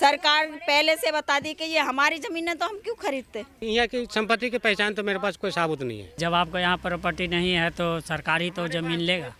सरकार पहले से बता दी कि ये हमारी जमीन है तो हम क्यों खरीदते। यहाँ की संपत्ति की पहचान तो मेरे पास कोई साबुत नहीं है। जब आपको यहाँ प्रॉपर्टी नहीं है तो सरकार ही तो जमीन लेगा।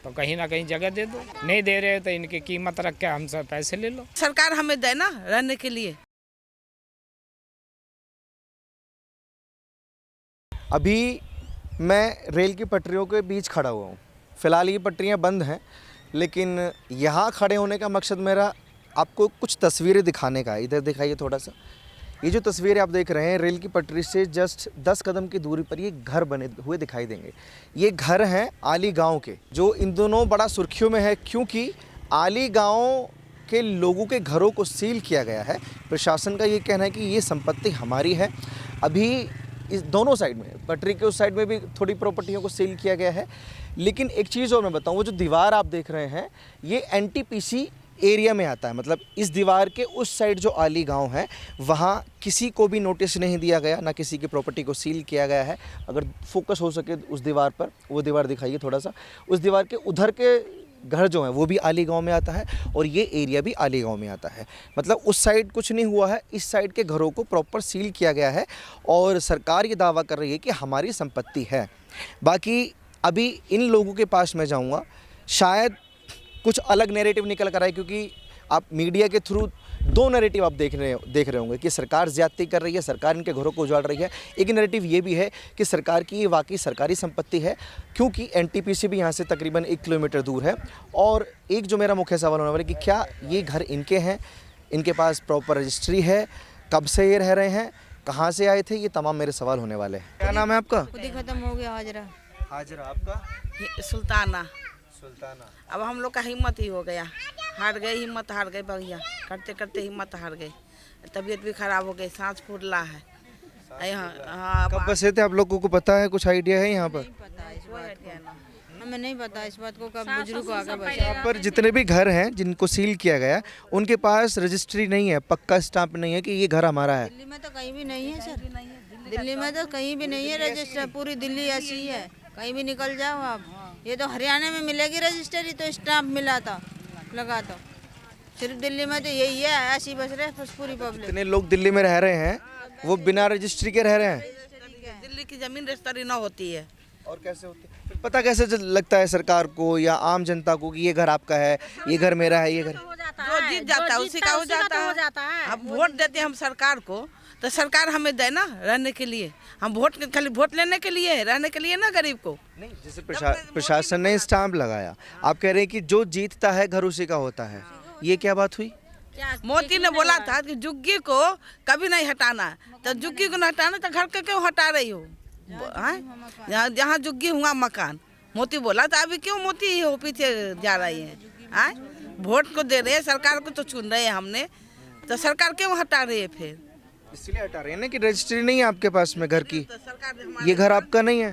तो कहीं ना कहीं जगह दे दो, नहीं दे रहे तो इनकी कीमत रख के हमसे पैसे ले लो। सरकार हमें दे ना रहने के लिए। अभी मैं रेल की पटरियों के बीच खड़ा हुआ हूँ। फ़िलहाल ये पटरियाँ बंद हैं, लेकिन यहाँ खड़े होने का मकसद मेरा आपको कुछ तस्वीरें दिखाने का है। इधर दिखाइए थोड़ा सा। ये जो तस्वीरें आप देख रहे हैं, रेल की पटरी से जस्ट 10 कदम की दूरी पर ये घर बने हुए दिखाई देंगे। ये घर हैं आली गांव के, जो इन दोनों बड़ा सुर्खियों में है क्योंकि आली गांव के लोगों के घरों को सील किया गया है। प्रशासन का ये कहना है कि ये संपत्ति हमारी है। अभी इस दोनों साइड में, पटरी के उस साइड में भी थोड़ी प्रॉपर्टियों को सील किया गया है। लेकिन एक चीज़ और मैं बताऊं, वो जो दीवार आप देख रहे हैं ये एनटीपीसी एरिया में आता है। मतलब इस दीवार के उस साइड जो आली गांव है वहाँ किसी को भी नोटिस नहीं दिया गया, ना किसी की प्रॉपर्टी को सील किया गया है। अगर फोकस हो सके उस दीवार पर, वो दीवार दिखाइए थोड़ा सा। उस दीवार के उधर के घर जो हैं वो भी आली गांव में आता है और ये एरिया भी आली गांव में आता है। मतलब उस साइड कुछ नहीं हुआ है, इस साइड के घरों को प्रॉपर सील किया गया है और सरकार ये दावा कर रही है कि हमारी संपत्ति है। बाकी अभी इन लोगों के पास मैं जाऊंगा, शायद कुछ अलग नैरेटिव निकल कर आए, क्योंकि आप मीडिया के थ्रू दो नैरेटिव आप देख रहे होंगे कि सरकार ज़्यादती कर रही है, सरकार इनके घरों को उजाड़ रही है। एक नैरेटिव ये भी है कि सरकार की ये वाकई सरकारी संपत्ति है, क्योंकि एनटीपीसी भी यहाँ से तकरीबन 1 किलोमीटर दूर है। और एक जो मेरा मुख्य सवाल होने वाला है कि क्या ये घर इनके हैं, इनके पास प्रॉपर रजिस्ट्री है, कब से ये रह रहे हैं, कहाँ से आए थे, ये तमाम मेरे सवाल होने वाले हैं। क्या नाम है आपका? खुद ही खत्म हो गया। हाजरा। हाजरा। आपका? सुल्ताना। सुल्ताना। अब हम लोग का हिम्मत ही हो गया, हार गए, हिम्मत हार गए भैया, करते करते हिम्मत हार गए, तबीयत भी खराब हो गई, सांस फूला है। हाँ, कब बसे थे आप लोगों को पता है? कुछ आइडिया है यहाँ पर? हमें नहीं पता इस बात को, कब बुजुर्ग आगे बचे। यहाँ पर जितने भी घर हैं जिनको सील किया गया, उनके पास रजिस्ट्री नहीं है, पक्का स्टाम्प नहीं है कि ये घर हमारा है। दिल्ली में तो कहीं भी नहीं है सर, दिल्ली में तो कहीं भी नहीं है रजिस्टर। पूरी दिल्ली ऐसी है, कहीं भी निकल जाओ आप। ये तो हरियाणा में मिलेगी रजिस्ट्री, तो स्टाम्प मिला था, लगा था। सिर्फ दिल्ली में तो यही है, ऐसी बस रहे पूरी पब्लिक। इतने लोग दिल्ली में रह रहे हैं, वो बिना रजिस्ट्री के रह रहे हैं। दिल्ली की जमीन रजिस्ट्री ना होती है। और कैसे होती है? फिर पता कैसे लगता है सरकार को या आम जनता को कि ये घर आपका है, ये घर मेरा है, ये घर जो जीत जाता है उसी का हो जाता है। अब वोट देते हैं हम सरकार को, तो सरकार हमें दे ना रहने के लिए। हम वोट खाली वोट लेने के लिए, रहने के लिए ना गरीब को नहीं। जैसे प्रशासन ने स्टाम्प लगाया, आप कह रहे हैं कि जो जीतता है घर उसी का होता है, ये क्या बात हुई? मोदी ने बोला था कि झुग्गी को कभी नहीं हटाना, तो झुग्गी को नहीं हटाना तो घर के क्यों हटा रही हो? जहाँ झुग्गी हुआ मकान, मोदी बोला था, अभी क्यों मोदी हो पीछे जा रही है? वोट को दे रहे हैं, सरकार को तो चुन रहे हैं हमने, तो सरकार क्यों हटा रही है? फिर इसलिए हटा रहे हैं ना कि रजिस्ट्री नहीं है आपके पास में घर की, तो सरकार ये घर आपका नहीं है।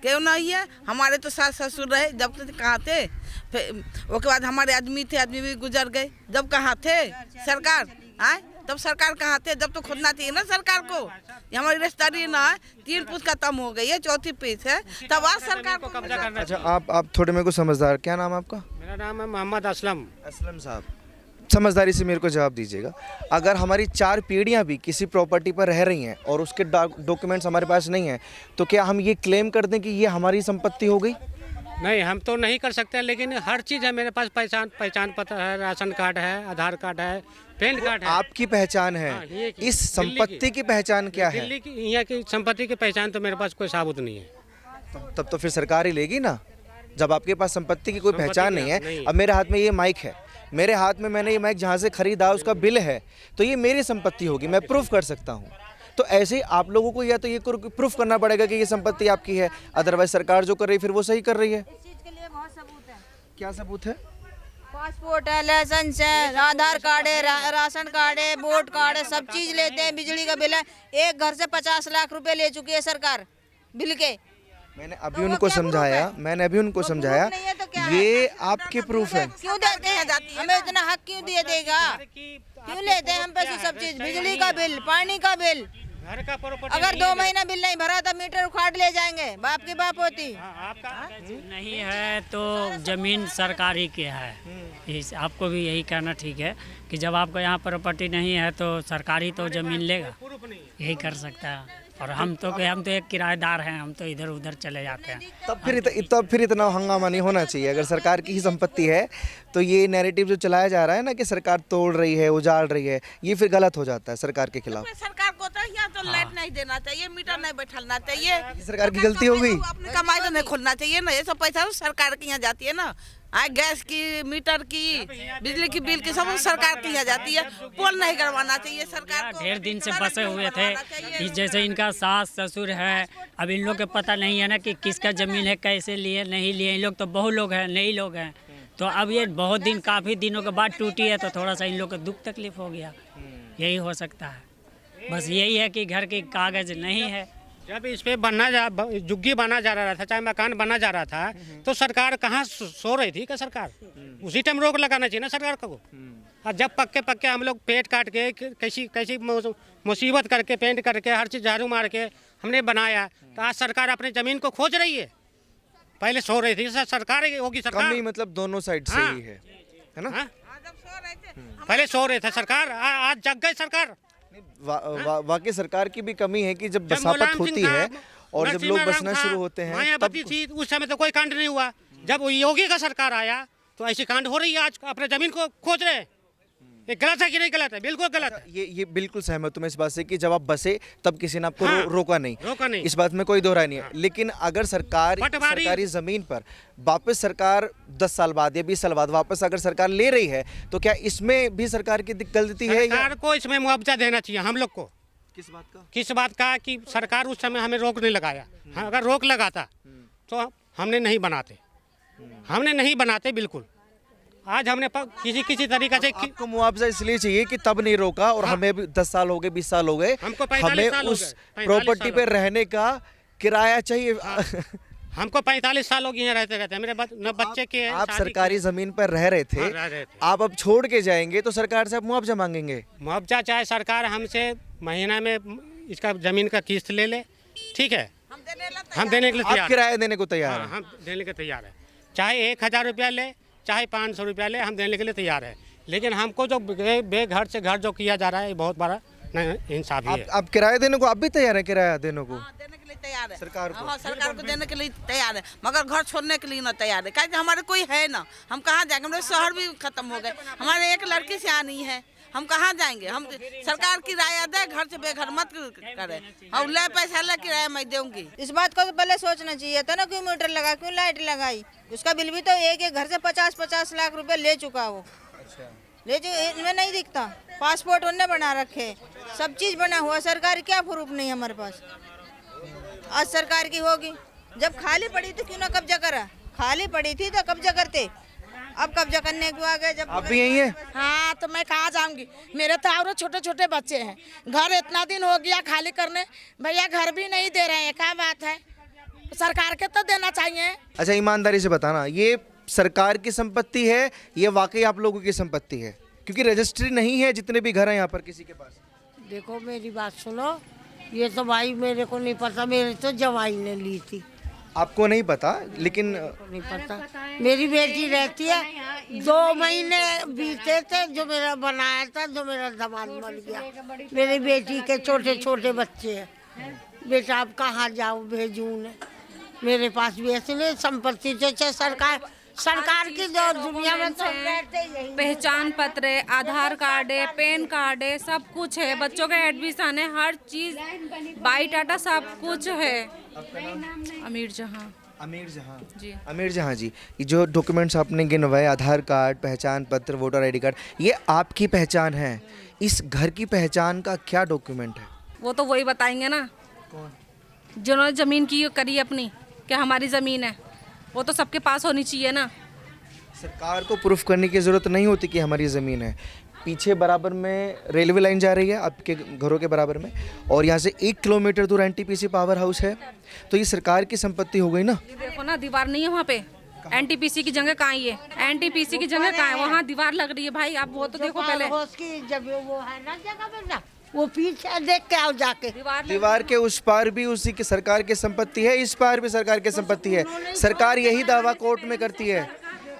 क्यों नहीं है? हमारे तो सास ससुर रहे, जब तक कहाँ थे, फिर उसके बाद हमारे आदमी थे, आदमी भी गुजर गए, जब कहाँ थे सरकार? तब सरकार कहाँ थे? जब तो खोदना चाहिए ना सरकार को। हमारी रिश्तेदारी ना है, 3 पुस्त खत्म हो गई है, 4थी पीस है, तब आज सरकार को कब्जा करना। अच्छा, आप थोड़े मेरे को समझदार, क्या नाम है आपका? मेरा नाम है मोहम्मद असलम। असलम साहब, समझदारी से मेरे को जवाब दीजिएगा। अगर हमारी 4 पीढ़ियां भी किसी प्रॉपर्टी पर रह रही हैं और उसके डॉक्यूमेंट्स हमारे पास नहीं हैं, तो क्या हम ये क्लेम कर दें कि ये हमारी संपत्ति हो गई? नहीं, हम तो नहीं कर सकते, लेकिन हर चीज़ है मेरे पास। पहचान पत्र है, राशन कार्ड है, आधार कार्ड है, पैन कार्ड है। आपकी पहचान है। हाँ, इस संपत्ति की पहचान क्या है? दिल्ली की, यहाँ की संपत्ति की पहचान तो मेरे पास कोई साबुत नहीं है। तब तो फिर सरकार ही लेगी ना, जब आपके पास संपत्ति की कोई पहचान नहीं है। अब मेरे हाथ में ये माइक है, मेरे हाथ में मैंने ये माइक जहाँ से खरीदा उसका बिल है, तो ये मेरी संपत्ति होगी, मैं प्रूफ कर सकता हूँ। तो ऐसे ही आप लोगों को या तो ये प्रूफ करना पड़ेगा कि ये संपत्ति आपकी है, अदरवाइज सरकार जो कर रही है फिर वो सही कर रही है। इस चीज के लिए बहुत सबूत है। क्या सबूत है? पासपोर्ट है, लाइसेंस है, आधार कार्ड है, राशन कार्ड है, वोट कार्ड है, सब चीज लेते हैं। बिजली का बिल है, एक घर से 50 लाख रुपए ले चुकी है सरकार बिल के। मैंने अभी उनको समझाया, ये आपके प्रूफ है। क्यों देते हैं? हमें इतना हक क्यों दिए देगा? क्यों लेते हैं हम पैसे? सब चीज, बिजली का बिल, पानी का बिल, घर का प्रॉपर्टी अगर 2 महीना बिल नहीं भरा तो मीटर उखाड़ ले जाएंगे, बाप की बाप होती। आपका नहीं है तो जमीन सरकारी की है। आपको भी यही कहना ठीक है कि जब आपको यहाँ प्रॉपर्टी नहीं है तो सरकारी तो जमीन लेगा, यही कर सकता है। और हम तो एक किराएदार हैं, हम तो इधर उधर चले जाते हैं। तब फिर इतना हंगामा नहीं होना चाहिए। अगर सरकार की ही संपत्ति है तो ये नैरेटिव जो चलाया जा रहा है ना कि सरकार तोड़ रही है, उजाड़ रही है, ये फिर गलत हो जाता है सरकार के खिलाफ। सरकार को तो यहाँ तो लाइट नहीं देना चाहिए, मीटर नहीं बैठना चाहिए। सरकार की गलती हो गई। अपनी कमाई तो नहीं खोलना चाहिए ना, ये सब पैसा तो सरकार के यहाँ जाती है ना। गैस की, मीटर की, बिजली की बिल की सब सरकार के यहाँ जाती है। पोल नहीं करवाना चाहिए सरकार को। ढेर दिन से बसे हुए थे कि जैसे इनका सास ससुर है, अब इन लोग को पता नहीं है ना कि किसका ज़मीन है, कैसे लिए नहीं लिए। इन लोग तो बहुत लोग हैं, नई लोग हैं, तो अब ये बहुत दिन, काफ़ी दिनों के बाद टूटी है तो थोड़ा सा इन लोग को दुख तकलीफ हो गया, यही हो सकता है। बस यही है कि घर के कागज़ नहीं है। जब इस पे जुग्गी बना जा रहा था, चाहे मकान बना जा रहा था, तो सरकार कहाँ सो रही थी? क्या सरकार उसी टाइम रोक लगाना चाहिए ना सरकार को। और जब पक्के हम लोग पेट काट के कैसी मुसीबत करके, पेंट करके, हर चीज़ झाड़ू मार के हमने बनाया, तो आज सरकार अपनी ज़मीन को खोज रही है। पहले सो रही थी सरकार, होगी सरकार। कमी मतलब दोनों साइड से ही है ना। पहले सो रहे थे सरकार, आज जग गई सरकार। वाकई सरकार की भी कमी है कि जब बसापत होती है और जब लोग बसना शुरू होते हैं मायावती थी, उस समय तो कोई कांड नहीं हुआ। जब योगी का सरकार आया तो ऐसी कांड हो रही है। आज अपने जमीन को खोज रहे हैं। ये गलत है कि नहीं गलत है? बिल्कुल गलत है। ये बिल्कुल सहमत हूँ मैं इस बात से कि जब आप बसे तब किसी ने आपको रोका नहीं, इस बात में कोई दो राय नहीं है। लेकिन अगर सरकारी जमीन पर वापस सरकार 10 साल बाद या 20 साल बाद वापस अगर सरकार ले रही है तो क्या इसमें भी सरकार की गलती है? सरकार को इसमें मुआवजा देना चाहिए हम लोग को। किस बात का कि सरकार उस समय हमें रोक नहीं लगाया। अगर रोक लगाता तो हमने नहीं बनाते बिल्कुल। आज हमने किसी तरीके से आपको मुआवजा इसलिए चाहिए कि तब नहीं रोका, और हमें भी 10 साल हो गए, 20 साल हो गए, हमें उस प्रॉपर्टी पे रहने का किराया चाहिए। हमको 45 साल हो गए यहाँ रहते मेरे बच्चे के। आप सरकारी जमीन पर रह रहे थे, आप अब छोड़ के जाएंगे तो सरकार से आप मुआवजा मांगेंगे। मुआवजा चाहे सरकार हमसे महीना में इसका जमीन का किस्त ले ले, ठीक है, हम देने के लिए तैयार। किराया देने को तैयार है? हम देने के तैयार है। चाहे 1000 रुपया ले, चाहे 500 रुपया ले, हम देने के लिए तैयार है। लेकिन हमको जो बेघर से घर जो किया जा रहा है, ये बहुत बड़ा इंसाफ है। आप किराया देने को आप भी तैयार है? किराया देने को देने के लिए तैयार है सरकार को। हाँ, सरकार को देने के लिए तैयार है, मगर घर छोड़ने के लिए ना तैयार है। क्योंकि हमारे कोई है ना, हम कहाँ जाएंगे? हमारे शहर भी खत्म हो गए, हमारे एक लड़की से आनी है, हम कहाँ जाएंगे? हम सरकार किराया दे, घर से बेघर मत करे। और ले पैसा ले, किराया मैं दूंगी। इस बात को तो पहले सोचना चाहिए था ना, क्यों मीटर लगा, क्यों लाइट लगाई? उसका बिल भी तो एक घर से 50-50 लाख रुपए ले चुका वो। ले जो इनमें नहीं दिखता, पासपोर्ट उन्होंने बना रखे, सब चीज बना हुआ। सरकार क्या प्रूफ नहीं हमारे पास? आज सरकार की होगी, जब खाली पड़ी थी क्यों ना कब्जा करा? खाली पड़ी थी तो कब्जा करते, अब कब्जा करने को आ गए। जब आप भी यही है? हाँ, तो मैं कहाँ जाऊंगी? मेरे तो और छोटे छोटे बच्चे हैं, घर इतना दिन हो गया खाली करने, भैया घर भी नहीं दे रहे हैं। क्या बात है? सरकार के तो देना चाहिए। अच्छा, ईमानदारी से बताना, ये सरकार की संपत्ति है, ये वाकई आप लोगों की संपत्ति है? क्योंकि रजिस्ट्री नहीं है जितने भी घर हैं यहाँ पर किसी के पास। देखो मेरी बात सुनो, ये तो भाई मेरे को नहीं पता, मेरे तो जवाई ने ली थी। आपको नहीं पता? लेकिन नहीं पता, मेरी बेटी रहती है। 2 महीने बीते थे जो मेरा बनाया था, जो मेरा दामाद मर गया। मेरी बेटी के छोटे छोटे बच्चे हैं। बेटा अब कहाँ जाऊँ, भेजूँ उन्हें? मेरे पास भी ऐसे नहीं संपत्ति। जैसे सरकार की जो दुनिया में तो पहचान पत्र है, आधार कार्ड है, पैन कार्ड है, सब कुछ है, बच्चों का एडमिशन है, हर चीज, बायोडाटा सब कुछ है। अमीर जहां जी। अमीर जहां जी, ये जो डॉक्यूमेंट्स आपने गिनवाए, आधार कार्ड, पहचान पत्र, वोटर आईडी कार्ड, ये आपकी पहचान है। इस घर की पहचान का क्या डॉक्यूमेंट है? वो तो वही बताएंगे ना, जिन्होंने जमीन की करी अपनी, क्या हमारी जमीन है, वो तो सबके पास होनी चाहिए ना। सरकार को प्रूफ करने की ज़रूरत नहीं होती कि हमारी ज़मीन है। पीछे बराबर में रेलवे लाइन जा रही है आपके घरों के बराबर में, और यहाँ से 1 किलोमीटर दूर एनटीपीसी पावर हाउस है, तो ये सरकार की संपत्ति हो गई ना। देखो ना, दीवार नहीं है वहाँ पे। एनटीपीसी की जगह कहाँ है? एनटीपीसी की जगह कहाँ है? वहाँ दीवार लग रही है भाई, आप वो तो देखो पहले। जब वो है ना जगह पे ना, वो पीछे देख के आओ जाके। दीवार के उस पार भी उसी की सरकार की संपत्ति है, इस पार भी सरकार की संपत्ति है। सरकार यही दावा कोर्ट में करती है।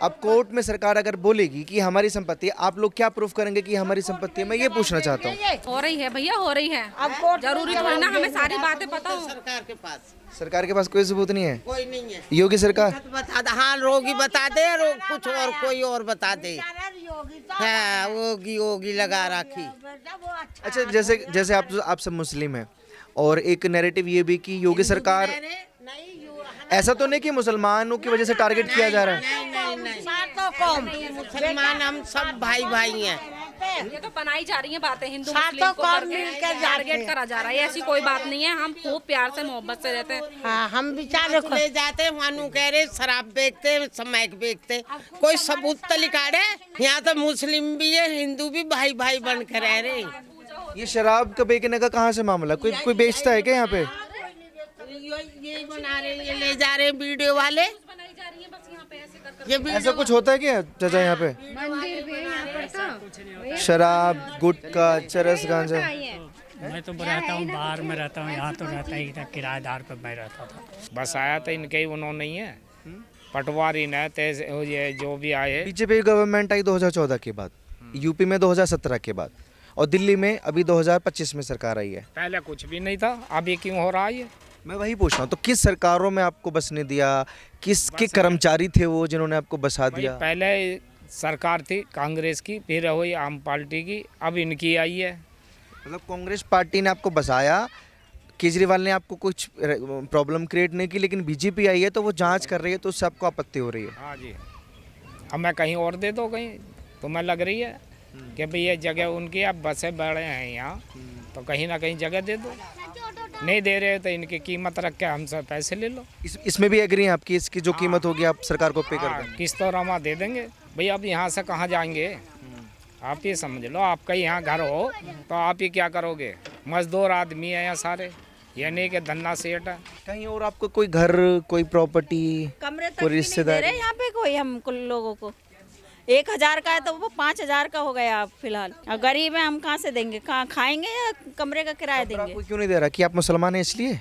अब कोर्ट में सरकार अगर बोलेगी कि हमारी संपत्ति है, आप लोग क्या प्रूफ करेंगे कि हमारी संपत्ति है? मैं ये पूछना चाहता हूँ। हो रही है भैया, हो रही है। अब जरूरी थोड़ी ना हमें सारी बातें पता हो। सरकार के पास कोई सबूत नहीं है, कोई नहीं है। योगी सरकार बता दे, हाँ रोगी बता दे, कुछ और कोई और बता दे। हाँ योगी लगा रखी। अच्छा, जैसे जैसे आप सब मुस्लिम हैं और एक नैरेटिव ये भी कि योगी सरकार, ऐसा तो नहीं कि मुसलमानों की वजह से टारगेट किया जा रहा है? मुसलमान हम सब भाई भाई हैं। ये तो बनाई जा रही है बातें, हिंदू मुस्लिम को करके टारगेट करा जा रहा है। ऐसी कोई बात नहीं है, हम खूब प्यार से मोहब्बत से रहते हैं। हाँ, हम बेचारे ले जाते मानू कह रहे शराब बेचते, समैक बेचते, कोई सबूत तो लिखा रहे। यहाँ तो मुस्लिम भी है, हिंदू भी भाई भाई बन कर रह रहे। ये शराब का बेचने का कहाँ से मामला? कोई बेचता है क्या यहाँ पे? यही बना रहे, ये ले जा रहे वीडियो वाले। ऐसा कुछ होता है क्या चाचा यहाँ पे? शराब, गुटखा, चरस, गांजा? मैं तो रहता हूँ बाहर में रहता हूँ, यहाँ तो रहता ही था, किराएदार पे मैं रहता था। बस आया तो इनके ही उन्होंने ही है, पटवारी न तेज ये जो भी आए। बीजेपी गवर्नमेंट आई 2014 के बाद, यूपी में 2017 के बाद, और दिल्ली में अभी 2025 में सरकार आई है। पहले कुछ भी नहीं था, अभी क्यों हो रहा है ये? मैं वही पूछ रहा हूँ, तो किस सरकारों में आपको बसने दिया? किसके कर्मचारी थे वो जिन्होंने आपको बसा दिया? पहले सरकार थी कांग्रेस की, फिर हुई आम पार्टी की, अब इनकी आई है। मतलब कांग्रेस पार्टी ने आपको बसाया, केजरीवाल ने आपको कुछ प्रॉब्लम क्रिएट नहीं की, लेकिन बीजेपी आई है तो वो जांच कर रही है, तो उससे आपको आपत्ति हो रही है? हाँ जी, हमें कहीं और दे दो, कहीं तुम्हें लग रही है कि भाई ये जगह उनकी, अब बसें बड़े हैं यहाँ, तो कहीं ना कहीं जगह दे दो। नहीं दे रहे तो इनकी कीमत रख के हमसे पैसे ले लो। इसमें भी एग्री हैं आपकी, इसकी जो कीमत होगी आप सरकार को पे कर देंगे? किस्त और रमा दे देंगे भैया। अब यहाँ से कहाँ जाएंगे? आप ये समझ लो, आपका यहाँ घर हो तो आप ये क्या करोगे? मजदूर आदमी है यहाँ सारे, ये नहीं कि धन्ना सेठ है। कहीं और आपको कोई घर, कोई प्रॉपर्टी, कोई रिश्तेदार? यहाँ पे कोई हम लोगों को 1000 का है तो वो 5000 का हो गया फिलहाल। और गरीब है, हम कहाँ से देंगे? कहाँ खाएंगे या कमरे का किराया देंगे? कोई क्यों नहीं दे रहा? कि आप मुसलमान हैं इसलिए?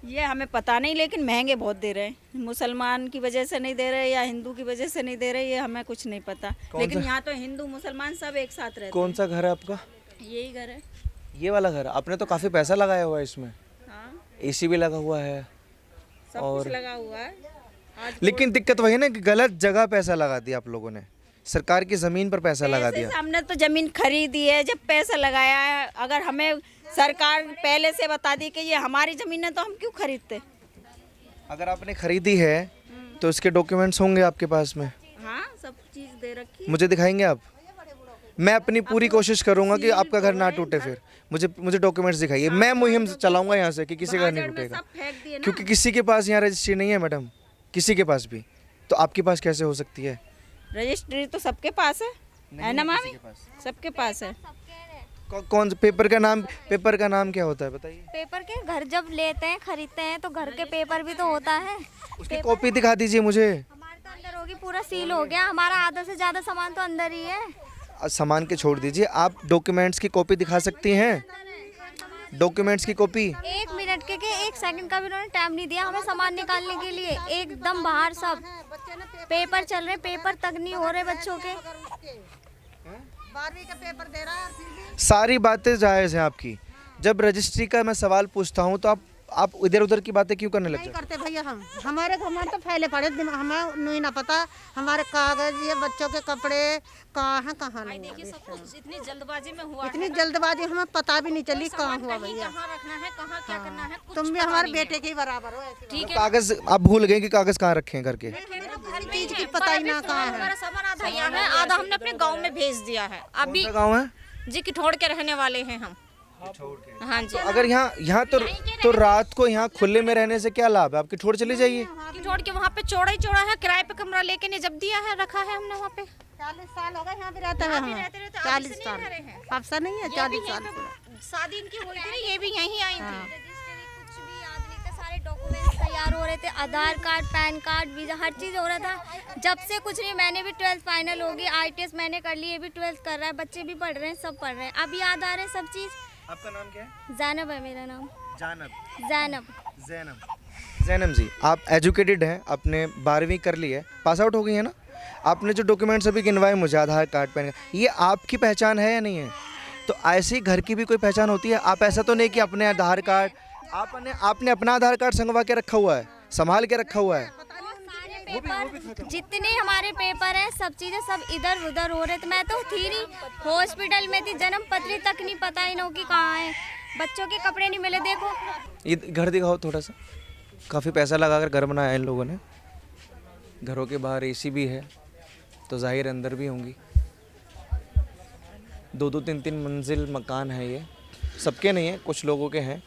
ये हमें पता नहीं, लेकिन महंगे बहुत दे रहे हैं। मुसलमान की वजह से नहीं दे रहे या हिंदू की वजह से नहीं दे रहे, ये हमें कुछ नहीं पता। लेकिन यहाँ तो हिंदू मुसलमान सब एक साथ रहते हैं। कौन सा घर है आपका? यही घर है। ये वाला घर? आपने तो काफी पैसा लगाया हुआ है इसमें। हाँ, एसी भी लगा हुआ है सब कुछ लगा हुआ है। लेकिन दिक्कत वही है ना कि गलत जगह पैसा लगा दिया आप लोगों ने, सरकार की जमीन पर पैसा लगा दिया। हमने तो जमीन खरीदी है, जब पैसा लगाया है। अगर हमें सरकार पहले से बता दी कि ये हमारी जमीन है तो हम क्यों खरीदते? अगर आपने खरीदी है तो इसके डॉक्यूमेंट्स होंगे आपके पास में? हाँ, सब चीज दे रखी। मुझे दिखाएंगे आप? मैं अपनी पूरी कोशिश करूंगा कि आपका घर ना टूटे। फिर मुझे डॉक्यूमेंट्स दिखाइए। मैं मुहिम चलाऊंगा यहाँ से कि किसी का नहीं टूटेगा, क्योंकि किसी के पास यहाँ रजिस्ट्री नहीं है मैडम, किसी के पास भी। तो आपके पास कैसे हो सकती है? रजिस्ट्री तो सबके पास है ना मामी? सबके पास है। कौन पेपर का नाम क्या होता है बताइए? पेपर के घर जब लेते हैं, खरीदते हैं तो घर के पेपर भी तो होता है। उसकी कॉपी दिखा दीजिए मुझे। हमारे तो अंदर होगी, पूरा सील हो गया, हमारा आधा से ज्यादा सामान तो अंदर ही है। सामान के छोड़ दीजिए, आप डॉक्यूमेंट्स की कॉपी दिखा सकती हैं? डॉक्यूमेंट्स की कॉपी 1 मिनट के 1 सेकंड का भी उन्होंने टाइम नहीं दिया हमें सामान निकालने के लिए। एकदम बाहर सब पेपर चल रहे, पेपर तक नहीं हो रहे बच्चों के। 12वीं का पेपर दे रहा है। सारी बातें जायज़ हैं आपकी। जब रजिस्ट्री का मैं सवाल पूछता हूँ तो आप इधर उधर की बातें क्यों करने लग नहीं जाते? करते भैया। हमारे तो फैले पड़े, हमें नहीं ना पता। हमारे कागज, ये बच्चों के कपड़े कहाँ नहीं। देखिए सब कुछ इतनी जल्दबाजी में हुआ, इतनी जल्दबाजी हमें पता भी नहीं चली कहाँ हुआ भैया। कहाँ रखना है, कहाँ क्या करना है, कुछ तुम भी पता हमारे नहीं है। बेटे के बराबर हो। ठीक है, कागज आप भूल गए कि कागज कहाँ रखे हैं करके? हर चीज की पता ही ना कहाँ है। हमारा सामान आधा यहाँ है, आधा हमने अपने गांव में भेज दिया है। अभी गाँव है जी किठौड़ के रहने वाले हैं हम। हाँ जी। अगर यहाँ तो रात को यहाँ खुले में रहने से क्या लाभ है? आपकी ठोड़ चली जाइए। किठौड़ के वहाँ पे चौड़ा ही चौड़ा है, किराए पे कमरा लेके ने जब दिया है, रखा है हमने वहाँ पे। 40 साल हो गए यहाँ पे रहते हैं हम। 40 साल आपसा नहीं है, 40 साल। शादी इनकी हुई थी, ये भी यहीं आई थी। कुछ भी याद नहीं था, सारे डॉक्यूमेंट्स तैयार हो रहे थे, आधार कार्ड, पैन कार्ड, वीजा, हर चीज़ हो रहा था। जब से कुछ नहीं, मैंने भी 12th फाइनल होगी, ITS मैंने कर ली, ये भी 12th कर रहा है, बच्चे भी पढ़ रहे हैं, सब पढ़ रहे हैं। अब याद आ रहे हैं सब चीज़ आपका नाम क्या है? जैनब है मेरा नाम। जानब। जैनब। जैनब जी, आप एजुकेटेड हैं, आपने 12वीं कर ली है, पास आउट हो गई है ना? आपने जो डॉक्यूमेंट्स अभी गिनवाए मुझे, आधार कार्ड, पैन कार्ड, ये आपकी पहचान है या नहीं है? तो ऐसी घर की भी कोई पहचान होती है? आप ऐसा तो नहीं कि अपने आधार कार्ड आपने अपना आधार कार्ड संगवा के रखा हुआ है, संभाल के रखा हुआ है? पेपर जितने हमारे पेपर हैं सब चीज़ें सब इधर उधर हो रहे थे। मैं तो थी नहीं, हॉस्पिटल में थी, जन्म पत्री तक नहीं पता इन लोगों की कहाँ है, बच्चों के कपड़े नहीं मिले। देखो ये घर दिखाओ थोड़ा सा, काफ़ी पैसा लगाकर घर बनाया है इन लोगों ने, घरों के बाहर एसी भी है, तो जाहिर अंदर भी होंगी। 2-2 3-3 मंजिल मकान है ये, सबके नहीं है, कुछ लोगों के हैं,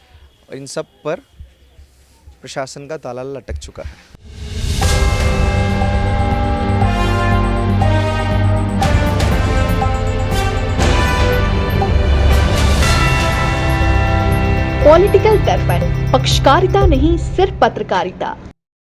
और इन सब पर प्रशासन का ताला लटक चुका है। पॉलिटिकल दर्पण, पक्षकारिता नहीं सिर्फ पत्रकारिता।